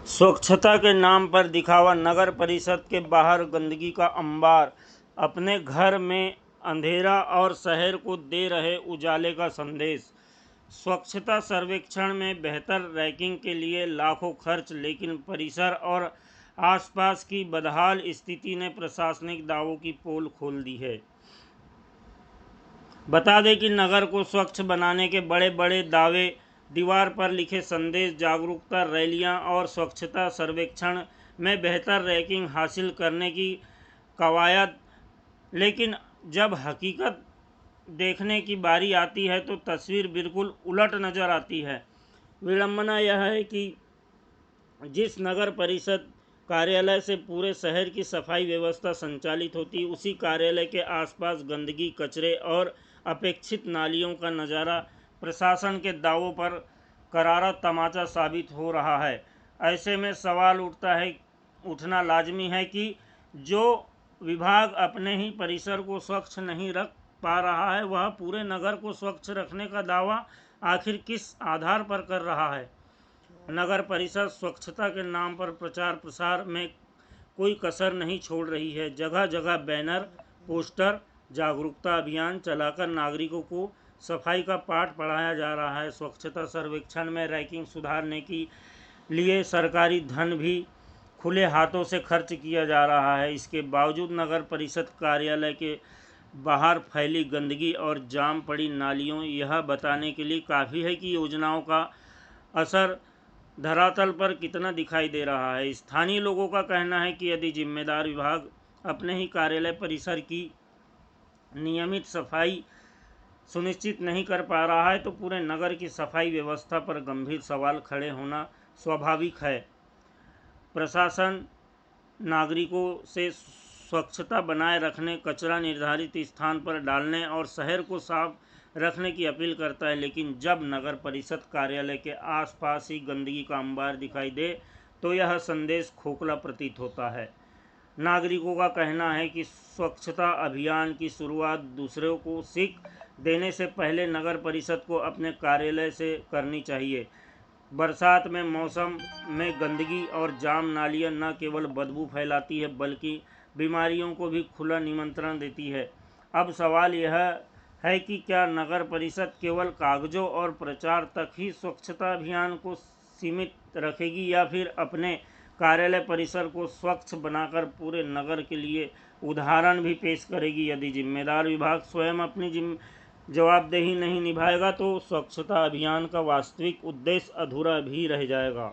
स्वच्छता के नाम पर दिखावा, नगर परिषद के बाहर गंदगी का अंबार, अपने घर में अंधेरा और शहर को दे रहे उजाले का संदेश। स्वच्छता सर्वेक्षण में बेहतर रैंकिंग के लिए लाखों खर्च, लेकिन परिसर और आसपास की बदहाल स्थिति ने प्रशासनिक दावों की पोल खोल दी है। बता दें कि नगर को स्वच्छ बनाने के बड़े बड़े दावे, दीवार पर लिखे संदेश, जागरूकता रैलियां और स्वच्छता सर्वेक्षण में बेहतर रैंकिंग हासिल करने की कवायद, लेकिन जब हकीकत देखने की बारी आती है तो तस्वीर बिल्कुल उलट नज़र आती है। विडंबना यह है कि जिस नगर परिषद कार्यालय से पूरे शहर की सफाई व्यवस्था संचालित होती, उसी कार्यालय के आसपास गंदगी, कचरे और अपेक्षित नालियों का नज़ारा प्रशासन के दावों पर करारा तमाचा साबित हो रहा है। ऐसे में सवाल उठना लाजमी है कि जो विभाग अपने ही परिसर को स्वच्छ नहीं रख पा रहा है, वह पूरे नगर को स्वच्छ रखने का दावा आखिर किस आधार पर कर रहा है। नगर परिषद स्वच्छता के नाम पर प्रचार प्रसार में कोई कसर नहीं छोड़ रही है। जगह जगह बैनर, पोस्टर, जागरूकता अभियान चलाकर नागरिकों को सफाई का पाठ पढ़ाया जा रहा है। स्वच्छता सर्वेक्षण में रैंकिंग सुधारने के लिए सरकारी धन भी खुले हाथों से खर्च किया जा रहा है। इसके बावजूद नगर परिषद कार्यालय के बाहर फैली गंदगी और जाम पड़ी नालियों यह बताने के लिए काफ़ी है कि योजनाओं का असर धरातल पर कितना दिखाई दे रहा है। स्थानीय लोगों का कहना है कि यदि जिम्मेदार विभाग अपने ही कार्यालय परिसर की नियमित सफाई सुनिश्चित नहीं कर पा रहा है तो पूरे नगर की सफाई व्यवस्था पर गंभीर सवाल खड़े होना स्वाभाविक है। प्रशासन नागरिकों से स्वच्छता बनाए रखने, कचरा निर्धारित स्थान पर डालने और शहर को साफ रखने की अपील करता है, लेकिन जब नगर परिषद कार्यालय के आसपास ही गंदगी का अंबार दिखाई दे तो यह संदेश खोखला प्रतीत होता है। नागरिकों का कहना है कि स्वच्छता अभियान की शुरुआत दूसरों को सीख देने से पहले नगर परिषद को अपने कार्यालय से करनी चाहिए। बरसात में मौसम में गंदगी और जाम नालियाँ न केवल बदबू फैलाती है बल्कि बीमारियों को भी खुला निमंत्रण देती है। अब सवाल यह है कि क्या नगर परिषद केवल कागजों और प्रचार तक ही स्वच्छता अभियान को सीमित रखेगी या फिर अपने कार्यालय परिसर को स्वच्छ बनाकर पूरे नगर के लिए उदाहरण भी पेश करेगी। यदि जिम्मेदार विभाग स्वयं अपनी जवाबदेही नहीं निभाएगा तो स्वच्छता अभियान का वास्तविक उद्देश्य अधूरा भी रह जाएगा।